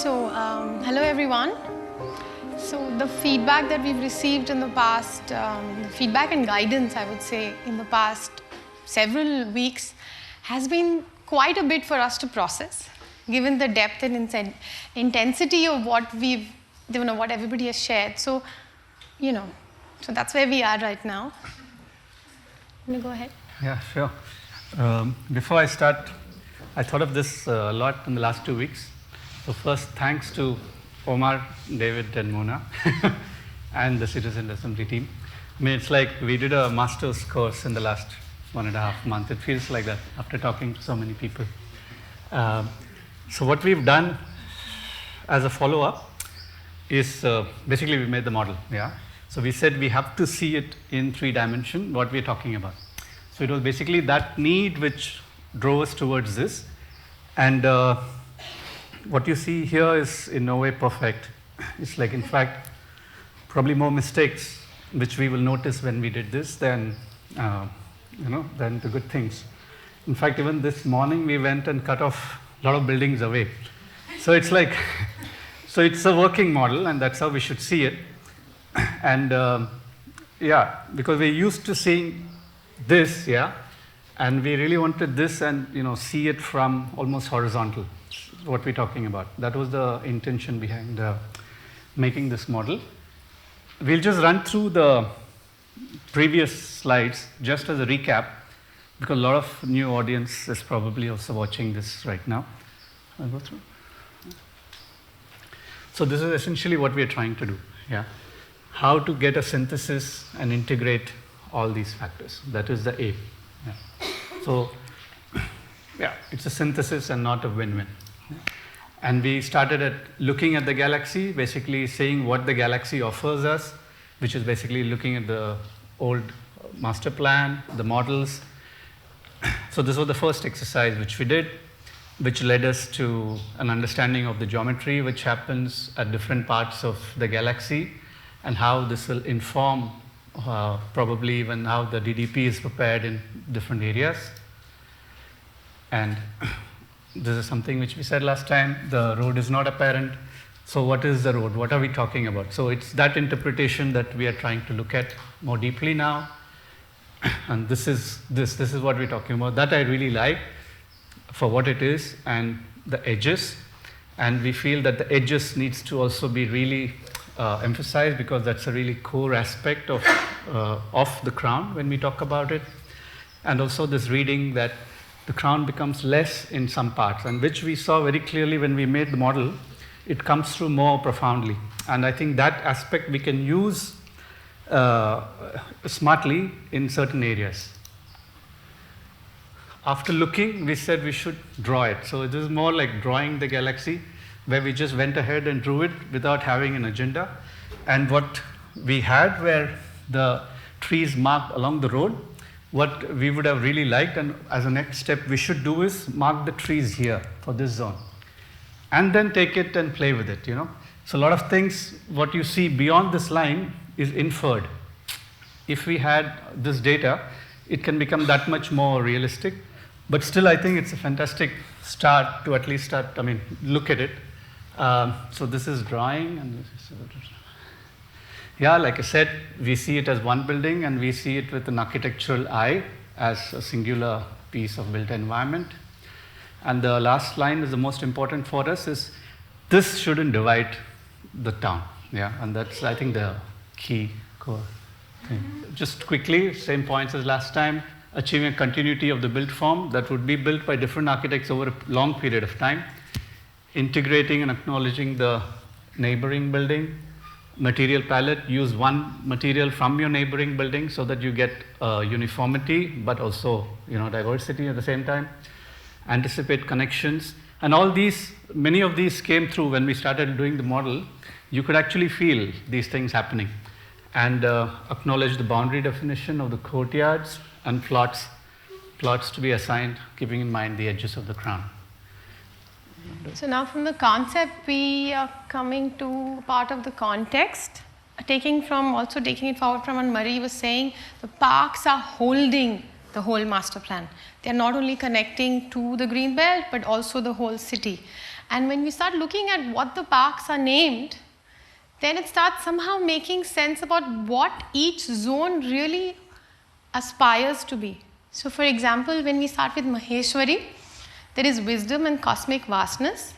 Hello everyone. So the feedback that we've received in the past, feedback and guidance, I would say, in the past several weeks has been quite a bit for us to process, given the depth and intensity of what what everybody has shared. So that's where we are right now. Want to go ahead? Yeah, sure. Before I start, I thought of this a lot in the last 2 weeks. So first, thanks to Omar, David, and Mona, and the Citizen Assembly team. I mean, it's like we did a master's course in the last 1.5 months. It feels like that after talking to so many people. So what we've done as a follow-up is basically we made the model. Yeah. So we said we have to see it in 3 dimensions, what we're talking about. So it was basically that need which drove us towards this. And what you see here is in no way perfect. It's like, in fact, probably more mistakes which we will notice when we did this than the good things. In fact, even this morning we went and cut off a lot of buildings away. So it's like, so it's a working model, and that's how we should see it. And because we're used to seeing this, and we really wanted this and see it from almost horizontal. What we're talking about. That was the intention behind making this model. We'll just run through the previous slides just as a recap, because a lot of new audience is probably also watching this right now. I'll go through. So this is essentially what we're trying to do. Yeah, how to get a synthesis and integrate all these factors. That is the aim. Yeah. So it's a synthesis and not a win-win. And we started at looking at the galaxy, basically saying what the galaxy offers us, which is basically looking at the old master plan, the models. So this was the first exercise which we did, which led us to an understanding of the geometry which happens at different parts of the galaxy, and how this will inform probably even how the DDP is prepared in different areas. And this is something which we said last time, the road is not apparent. So what is the road? What are we talking about? So it's that interpretation that we are trying to look at more deeply now. And this is what we're talking about. That I really like for what it is, and the edges. And we feel that the edges needs to also be really emphasized, because that's a really core aspect of the crown when we talk about it. And also this reading that the crown becomes less in some parts, and which we saw very clearly when we made the model. It comes through more profoundly. And I think that aspect we can use smartly in certain areas. After looking, we said we should draw it. So it is more like drawing the galaxy, where we just went ahead and drew it without having an agenda. And what we had were the trees marked along the road. What we would have really liked, and as a next step we should do, is mark the trees here for this zone, and then take it and play with it. So a lot of things, what you see beyond this line is inferred. If we had this data, it can become that much more realistic. But still, I think it's a fantastic start to at least look at it. So this is drawing, and this is like I said, we see it as one building, and we see it with an architectural eye as a singular piece of built environment. And the last line is the most important for us, is this shouldn't divide the town. And that's, I think, the key core thing. Just quickly, same points as last time, achieving a continuity of the built form that would be built by different architects over a long period of time, integrating and acknowledging the neighboring building, material palette, use one material from your neighboring building so that you get uniformity, but also diversity at the same time. Anticipate connections, and all these, many of these came through when we started doing the model. You could actually feel these things happening, and acknowledge the boundary definition of the courtyards and plots to be assigned, keeping in mind the edges of the crown. So now from the concept, we are coming to part of the context, taking it forward from what Marie was saying. The parks are holding the whole master plan. They are not only connecting to the green belt, but also the whole city. And when we start looking at what the parks are named, then it starts somehow making sense about what each zone really aspires to be. So for example, when we start with Maheshwari, there is wisdom and cosmic vastness.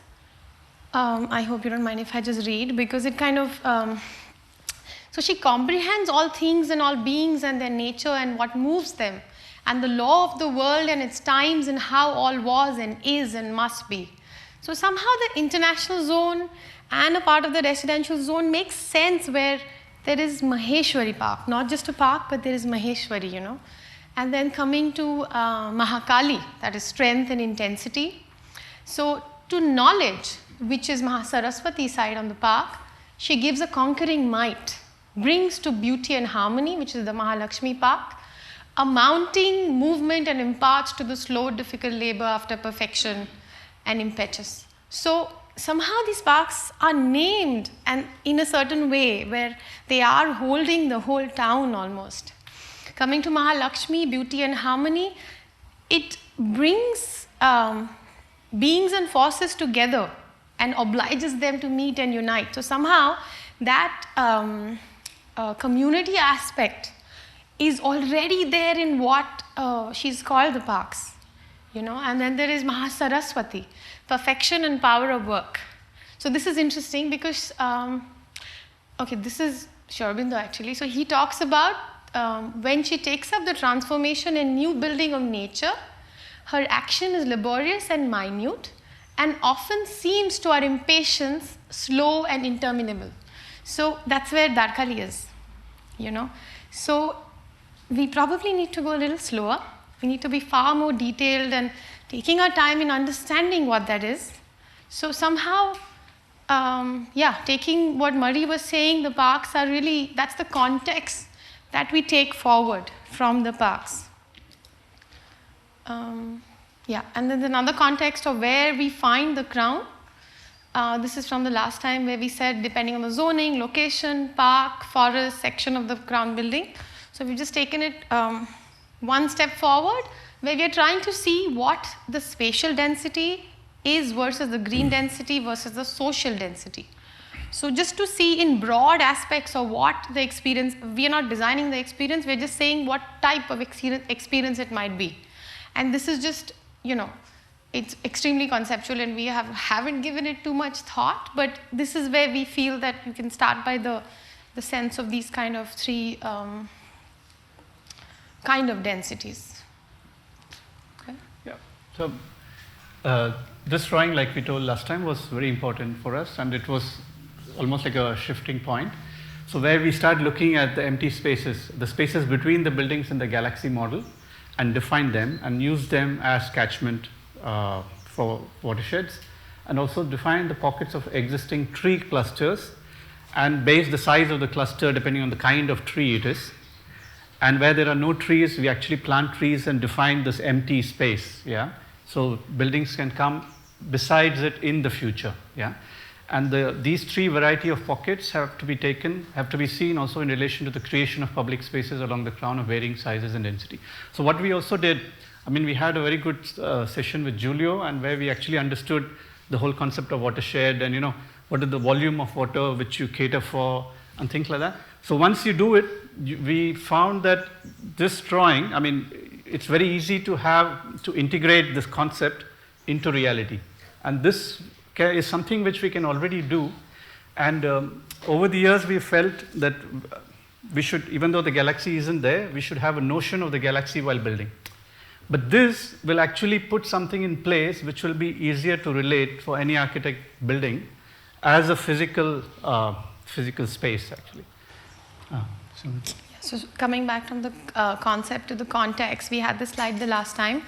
I hope you don't mind if I just read, because it kind of, so she comprehends all things and all beings and their nature and what moves them, and the law of the world and its times and how all was and is and must be. So somehow the international zone and a part of the residential zone makes sense, where there is Maheshwari Park, not just a park, but there is Maheshwari, you know. And then coming to Mahakali, that is strength and intensity. So to knowledge, which is Mahasaraswati side on the park, she gives a conquering might, brings to beauty and harmony, which is the Mahalakshmi Park, a mounting movement and imparts to the slow, difficult labor after perfection and impetus. So somehow these parks are named and in a certain way where they are holding the whole town almost. Coming to Mahalakshmi, beauty and harmony, it brings beings and forces together and obliges them to meet and unite. So somehow that community aspect is already there in what she's called the parks, you know. And then there is Mahasaraswati, perfection and power of work. So this is interesting because, okay, this is Sri Aurobindo actually. So he talks about when she takes up the transformation and new building of nature, her action is laborious and minute, and often seems to our impatience slow and interminable. So that's where Darkali is, you know. So we probably need to go a little slower. We need to be far more detailed and taking our time in understanding what that is. So somehow, taking what Murray was saying, the parks are really, that's the context that we take forward from the parks. And then another context of where we find the crown. This is from the last time where we said depending on the zoning, location, park, forest, section of the crown building. So we've just taken it one step forward, where we are trying to see what the spatial density is versus the green density versus the social density. So just to see in broad aspects of what the experience, we are not designing the experience, we're just saying what type of experience it might be. And this is just, you know, it's extremely conceptual and we haven't given it too much thought, but this is where we feel that you can start by the sense of these kind of three kind of densities. Okay. Yeah. So this drawing, like we told last time, was very important for us, and it was almost like a shifting point. So where we start looking at the empty spaces, the spaces between the buildings in the galaxy model, and define them and use them as catchment for watersheds, and also define the pockets of existing tree clusters and base the size of the cluster depending on the kind of tree it is. And where there are no trees, we actually plant trees and define this empty space. Yeah, so buildings can come besides it in the future. Yeah, and these three variety of pockets have to be seen also in relation to the creation of public spaces along the crown of varying sizes and density. So what we also did, I mean, we had a very good session with Giulio, and where we actually understood the whole concept of watershed and, you know, what is the volume of water which you cater for and things like that. So once you do it, we found that this drawing, I mean, it's very easy to integrate this concept into reality. And this is something which we can already do. And over the years, we felt that we should, even though the galaxy isn't there, we should have a notion of the galaxy while building. But this will actually put something in place which will be easier to relate for any architect building as a physical space, actually. So coming back from the concept to the context, we had this slide the last time.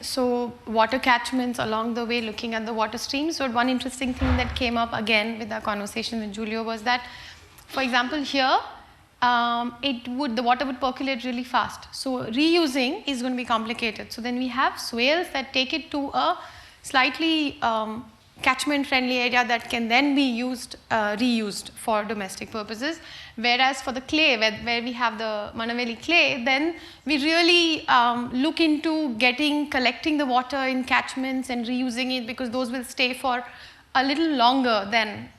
So water catchments along the way, looking at the water streams. So one interesting thing that came up again with our conversation with Giulio was that, for example, here, the water would percolate really fast. So reusing is going to be complicated. So then we have swales that take it to a slightly catchment friendly area that can then be used, reused for domestic purposes. Whereas for the clay, where we have the Manaveli clay, then we really look into collecting the water in catchments and reusing it, because those will stay for a little longer than,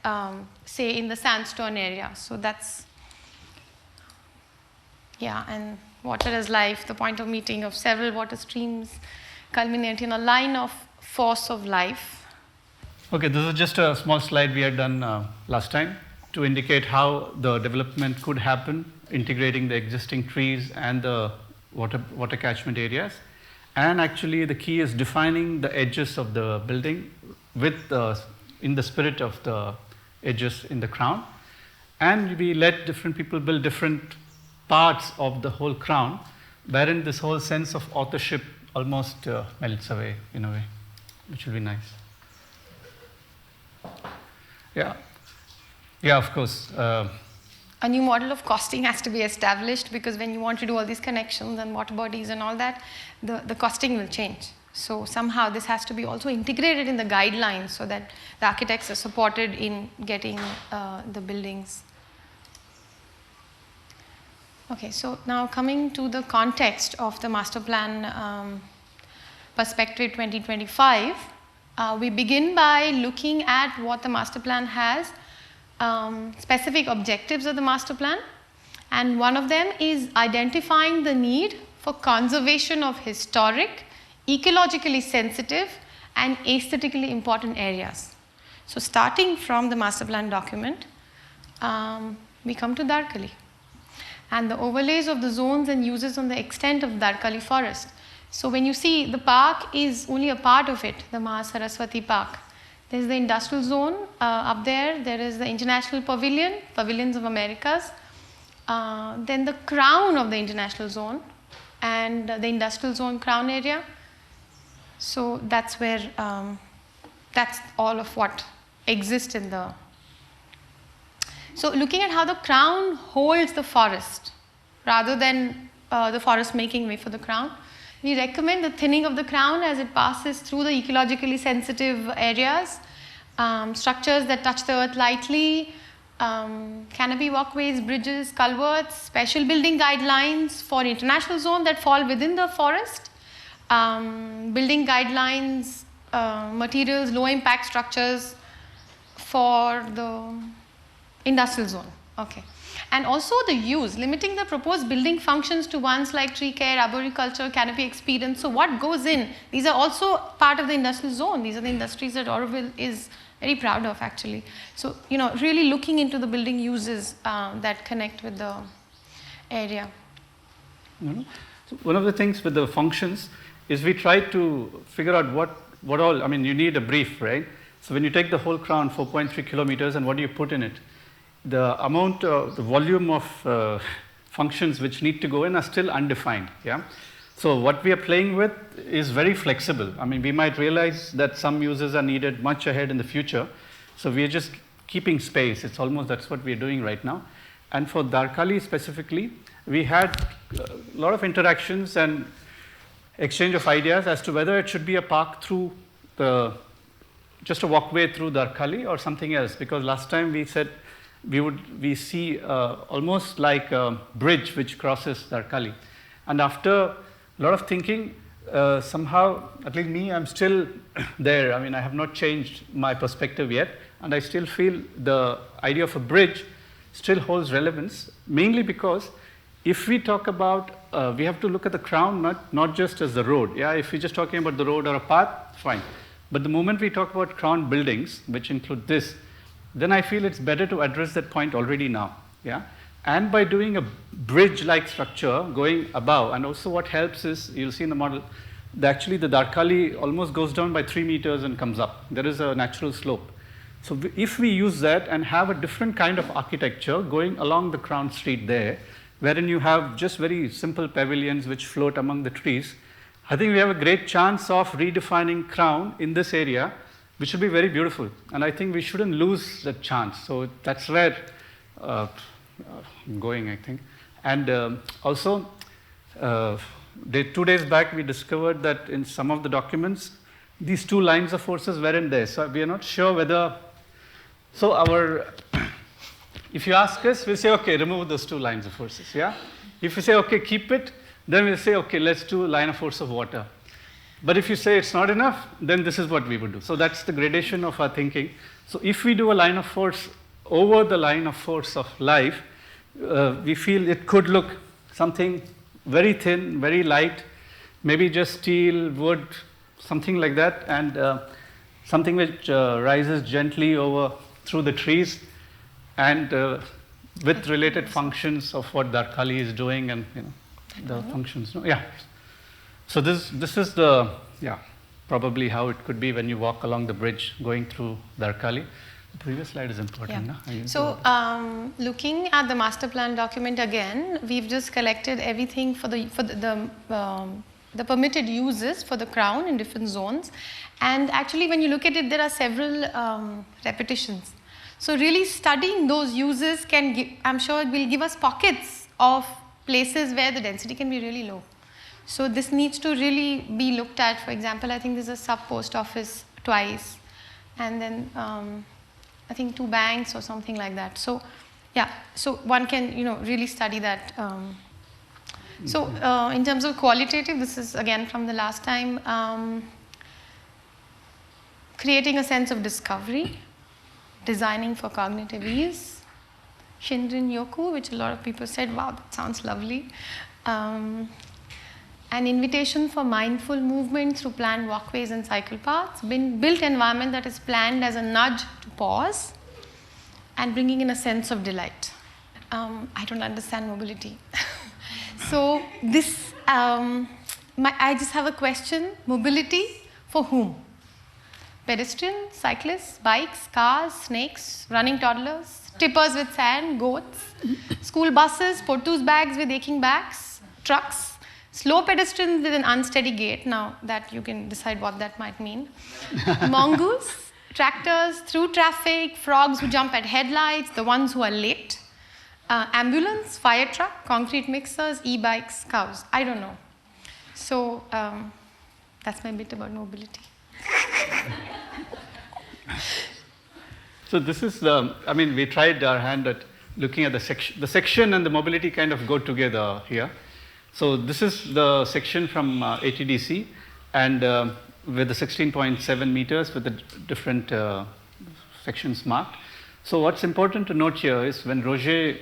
say, in the sandstone area. So that's, yeah, and water is life, the point of meeting of several water streams culminate in a line of force of life. Okay, this is just a small slide we had done last time to indicate how the development could happen, integrating the existing trees and the water catchment areas. And actually the key is defining the edges of the building in the spirit of the edges in the crown. And we let different people build different parts of the whole crown, wherein this whole sense of authorship almost melts away in a way, which will be nice. Yeah, of course. A new model of costing has to be established, because when you want to do all these connections and water bodies and all that, the costing will change. So somehow this has to be also integrated in the guidelines, so that the architects are supported in getting the buildings. Okay, so now coming to the context of the master plan perspective 2025, we begin by looking at what the master plan has, specific objectives of the master plan, and one of them is identifying the need for conservation of historic, ecologically sensitive and aesthetically important areas. So starting from the master plan document, we come to Darkali and the overlays of the zones and uses on the extent of Darkali forest. So when you see the park is only a part of it, the Mahasaraswati Park. There is the industrial zone up there. There is the International Pavilion, Pavilions of Americas. Then the crown of the international zone and the industrial zone crown area. So that's where, that's all of what exists in the. So looking at how the crown holds the forest rather than the forest making way for the crown, we recommend the thinning of the crown as it passes through the ecologically sensitive areas, structures that touch the earth lightly, canopy walkways, bridges, culverts, special building guidelines for international zone that fall within the forest, building guidelines, materials, low impact structures for the industrial zone. Okay. And also the use, limiting the proposed building functions to ones like tree care, arboriculture, canopy experience. So what goes in? These are also part of the industrial zone. These are the industries that Auroville is very proud of, actually. So, really looking into the building uses that connect with the area. Mm-hmm. So one of the things with the functions is we try to figure out what all, you need a brief, right? So when you take the whole crown, 4.3 kilometers, and what do you put in it? The amount, the volume of functions which need to go in are still undefined. Yeah. So what we are playing with is very flexible. We might realize that some uses are needed much ahead in the future. So we are just keeping space. It's almost that's what we are doing right now. And for Darkali specifically, we had a lot of interactions and exchange of ideas as to whether it should be a park through just a walkway through Darkali or something else. Because last time we said we see almost like a bridge which crosses Darkali. And after a lot of thinking, somehow, at least me, I'm still there. I have not changed my perspective yet. And I still feel the idea of a bridge still holds relevance, mainly because if we talk about, we have to look at the crown not just as the road. Yeah, if we're just talking about the road or a path, fine. But the moment we talk about crown buildings, which include this, then I feel it's better to address that point already now. Yeah? And by doing a bridge-like structure going above, and also what helps is, you'll see in the model, actually the Darkali almost goes down by 3 meters and comes up. There is a natural slope. So if we use that and have a different kind of architecture going along the crown street there, wherein you have just very simple pavilions which float among the trees, I think we have a great chance of redefining crown in this area, which will be very beautiful. And I think we shouldn't lose that chance. So that's where I'm going, I think. And also, 2 days back, we discovered that in some of the documents, these two lines of forces weren't there. So we are not sure whether, so if you ask us, we'll say, okay, remove those two lines of forces, yeah? If you say, okay, keep it, then we'll say, okay, let's do a line of force of water. But if you say it's not enough, then this is what we would do. So that's the gradation of our thinking. So if we do a line of force over the line of force of life, we feel it could look something very thin, very light, maybe just steel, wood, something like that, and something which rises gently over through the trees, and with related functions of what Darkali is doing, and the functions. No? Yeah. So this is the probably how it could be when you walk along the bridge going through Darkali. The previous slide is important. Yeah. So looking at the master plan document again, we've just collected everything for the permitted uses for the crown in different zones, and actually when you look at it, there are several repetitions. So really studying those uses can give, I'm sure it will give us pockets of places where the density can be really low. So this needs to really be looked at. For example, I think there's a sub post office twice, and then I think 2 banks or something like that. So yeah, so one can really study that. So in terms of qualitative, this is again from the last time, creating a sense of discovery, designing for cognitive ease, Shinrin Yoku, which a lot of people said, wow, that sounds lovely. An invitation for mindful movement through planned walkways and cycle paths, built environment that is planned as a nudge to pause, and bringing in a sense of delight. I don't understand mobility. So this, I just have a question, mobility for whom? Pedestrians, cyclists, bikes, cars, snakes, running toddlers, tippers with sand, goats, school buses, portus bags with aching backs, trucks, slow pedestrians with an unsteady gait. Now that you can decide what that might mean. Mongoose, tractors, through traffic, frogs who jump at headlights, the ones who are late, ambulance, fire truck, concrete mixers, e-bikes, cows. I don't know. So that's my bit about mobility. So this is we tried our hand at looking at the section. The section and the mobility kind of go together here. So this is the section from ATDC, and with the 16.7 meters with the different sections marked. So what's important to note here is when Roger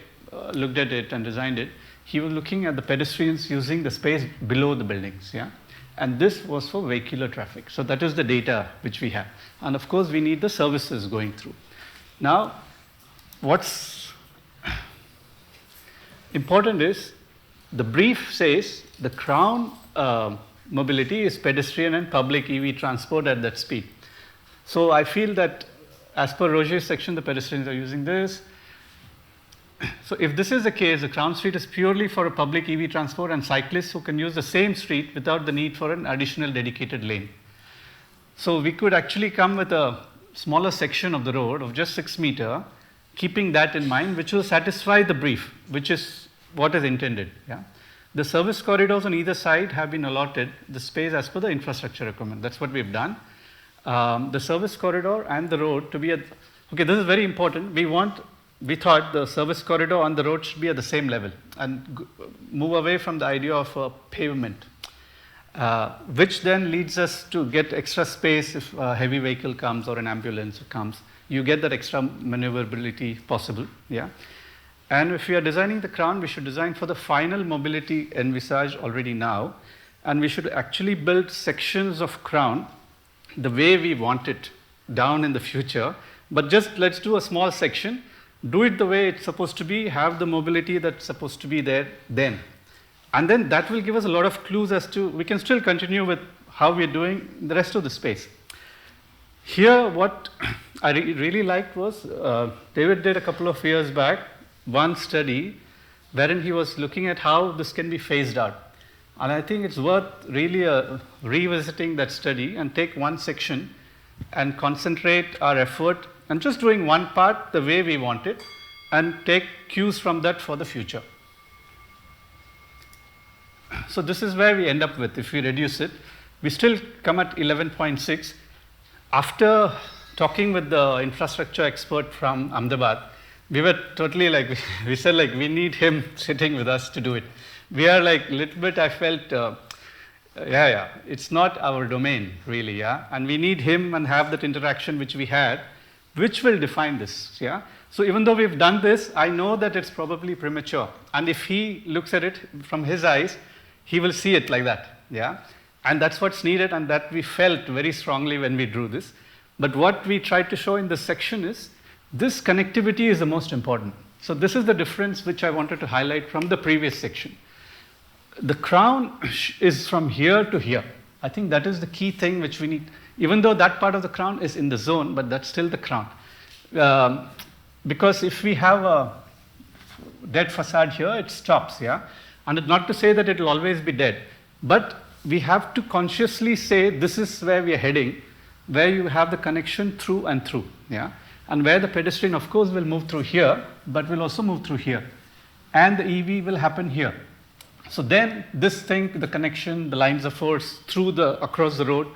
looked at it and designed it, he was looking at the pedestrians using the space below the buildings, yeah? And this was for vehicular traffic. So that is the data which we have. And of course, we need the services going through. Now, what's important is the brief says the crown mobility is pedestrian and public EV transport at that speed. So I feel that as per Roger's section, the pedestrians are using this. So if this is the case, the crown street is purely for a public EV transport and cyclists who can use the same street without the need for an additional dedicated lane. So we could actually come with a smaller section of the road of just 6 meters, keeping that in mind, which will satisfy the brief, which is what is intended. Yeah? The service corridors on either side have been allotted the space as per the infrastructure requirement. That's what we've done. The service corridor and the road to be at, okay, this is very important. We thought the service corridor on the road should be at the same level and move away from the idea of a pavement, which then leads us to get extra space if a heavy vehicle comes or an ambulance comes. You get that extra maneuverability possible. Yeah. And if we are designing the crown, we should design for the final mobility envisaged already now. And we should actually build sections of crown the way we want it down in the future. But just let's do a small section, do it the way it's supposed to be, have the mobility that's supposed to be there then. And then that will give us a lot of clues as to, we can still continue with how we're doing the rest of the space. Here, what I really liked was, David did a couple of years back, one study wherein he was looking at how this can be phased out. And I think it's worth really revisiting that study and take one section and concentrate our effort and just doing one part the way we want it and take cues from that for the future. So this is where we end up with, if we reduce it. we still come at 11.6. After talking with the infrastructure expert from Ahmedabad, we were totally like, we said like, we need him sitting with us to do it. We are like, little bit, I felt, it's not our domain really, yeah. And we need him and have that interaction which we had, which will define this, yeah. So even though we've done this, I know that it's probably premature. And if he looks at it from his eyes, he will see it like that, yeah. And that's what's needed, and that we felt very strongly when we drew this. But what we tried to show in this section is, this connectivity is the most important. So this is the difference which I wanted to highlight from the previous section. The crown is from here to here. I think that is the key thing which we need. Even though that part of the crown is in the zone, but that's still the crown. Because if we have a dead facade here, it stops, yeah? And not to say that it will always be dead, but we have to consciously say this is where we are heading, where you have the connection through and through, yeah? And where the pedestrian, of course, will move through here, but will also move through here. And the EV will happen here. So then this thing, the connection, the lines of force across the road,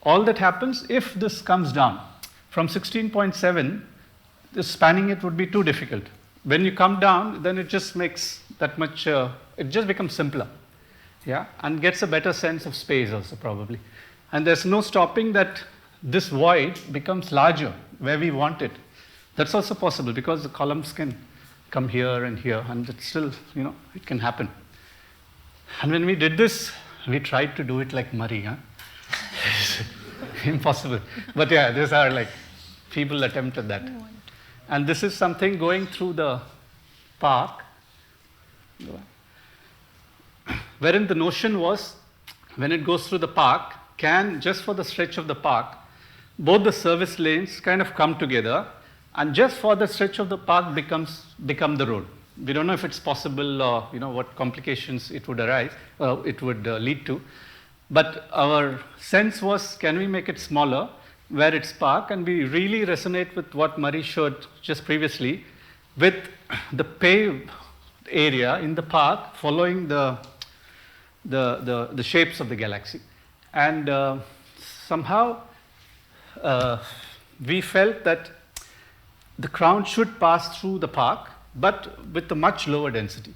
all that happens if this comes down. From 16.7, spanning it would be too difficult. When you come down, then it just makes that much, it just becomes simpler, yeah, and gets a better sense of space also probably. And there's no stopping that this void becomes larger where we want it. That's also possible because the columns can come here and here, and it's still, it can happen. And when we did this, we tried to do it like Murray, huh? Impossible. But yeah, these are like feeble attempt at that. And this is something going through the park, wherein the notion was, when it goes through the park, just for the stretch of the park, both the service lanes kind of come together, and just for the stretch of the park become the road. We don't know if it's possible or what complications it would arise, it would lead to. But our sense was, can we make it smaller where it's park? And we really resonate with what Murray showed just previously, with the paved area in the park following the shapes of the galaxy. And somehow we felt that the crown should pass through the park, but with a much lower density.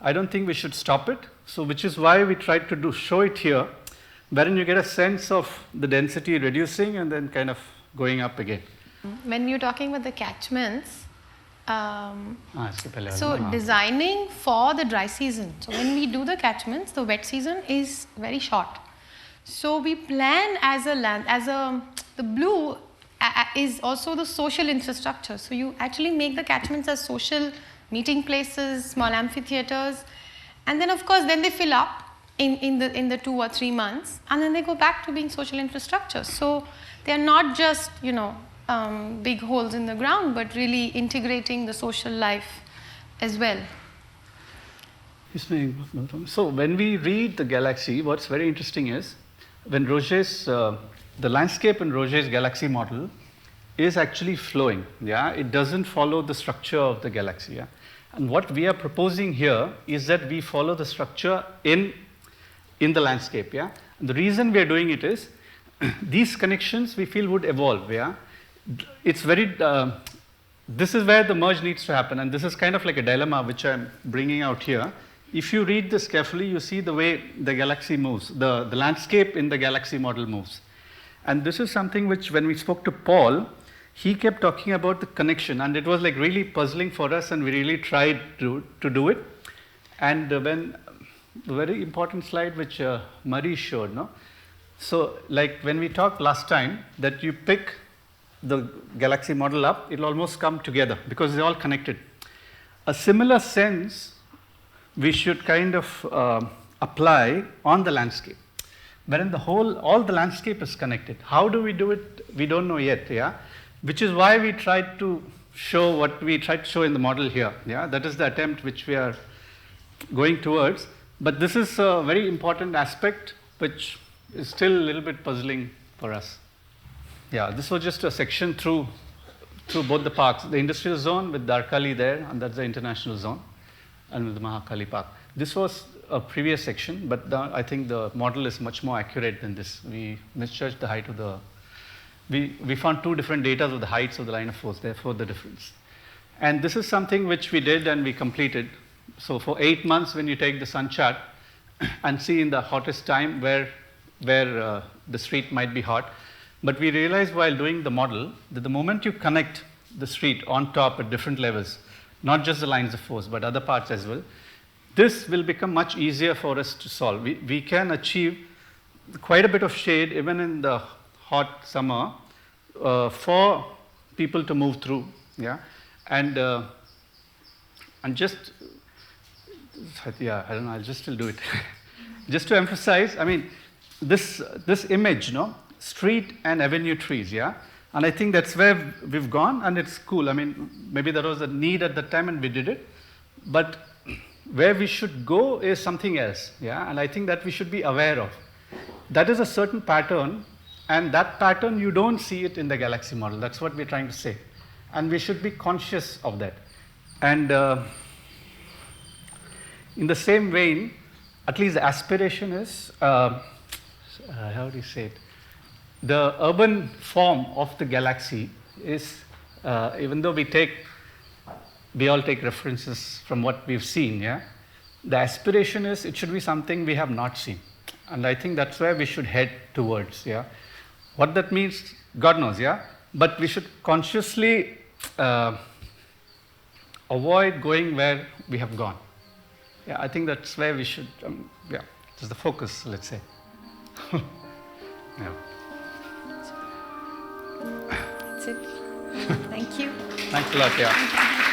I don't think we should stop it, so which is why we tried to show it here, wherein you get a sense of the density reducing and then kind of going up again. When you're talking about the catchments, so designing for the dry season. So when we do the catchments, the wet season is very short. So we plan the blue is also the social infrastructure. So you actually make the catchments as social meeting places, small amphitheaters, and then of course then they fill up in the 2 or 3 months, and then they go back to being social infrastructure. So they are not just big holes in the ground, but really integrating the social life as well. So when we read the galaxy, what's very interesting is when the landscape in Roget's galaxy model is actually flowing. Yeah, it doesn't follow the structure of the galaxy. Yeah, and what we are proposing here is that we follow the structure in the landscape. Yeah, and the reason we are doing it is these connections we feel would evolve. Yeah, it's very. This is where the merge needs to happen, and this is kind of like a dilemma which I'm bringing out here. If you read this carefully, you see the way the galaxy moves, the landscape in the galaxy model moves. And this is something which, when we spoke to Paul, he kept talking about the connection, and it was like really puzzling for us, and we really tried to do it. And when the very important slide which Murray showed, no? So like when we talked last time, that you pick the galaxy model up, it'll almost come together because they're all connected. A similar sense we should kind of apply on the landscape, wherein all the landscape is connected. How do we do it? We don't know yet, yeah? Which is why we tried to show what we tried to show in the model here, yeah? That is the attempt which we are going towards. But this is a very important aspect which is still a little bit puzzling for us. Yeah, this was just a section through both the parks, the industrial zone with Darkali there, and that's the international zone, and with the Mahakali Park. This was a previous section, but I think the model is much more accurate than this. We misjudged the height of the, we found two different data of the heights of the line of force, therefore the difference. And this is something which we did and we completed. So for 8 months, when you take the sun chart and see in the hottest time where the street might be hot, but we realized while doing the model that the moment you connect the street on top at different levels, not just the lines of force, but other parts as well, this will become much easier for us to solve. We can achieve quite a bit of shade even in the hot summer for people to move through, yeah, and just, yeah, I don't know, I'll just still do it. Just to emphasize, I mean, this image, no, street and avenue trees, yeah, and I think that's where we've gone, and it's cool. I mean, maybe there was a need at the time and we did it, but where we should go is something else, yeah, and I think that we should be aware of. That is a certain pattern, and that pattern you don't see it in the galaxy model. That's what we're trying to say, and we should be conscious of that. And in the same vein, at least the aspiration is, how do you say it? The urban form of the galaxy is, even though we all take references from what we've seen, yeah? The aspiration is it should be something we have not seen. And I think that's where we should head towards, yeah? What that means, God knows, yeah? But we should consciously avoid going where we have gone. Yeah, I think that's where we should, yeah, that's the focus, let's say. Yeah. That's it. Thank you. Thanks a lot, yeah.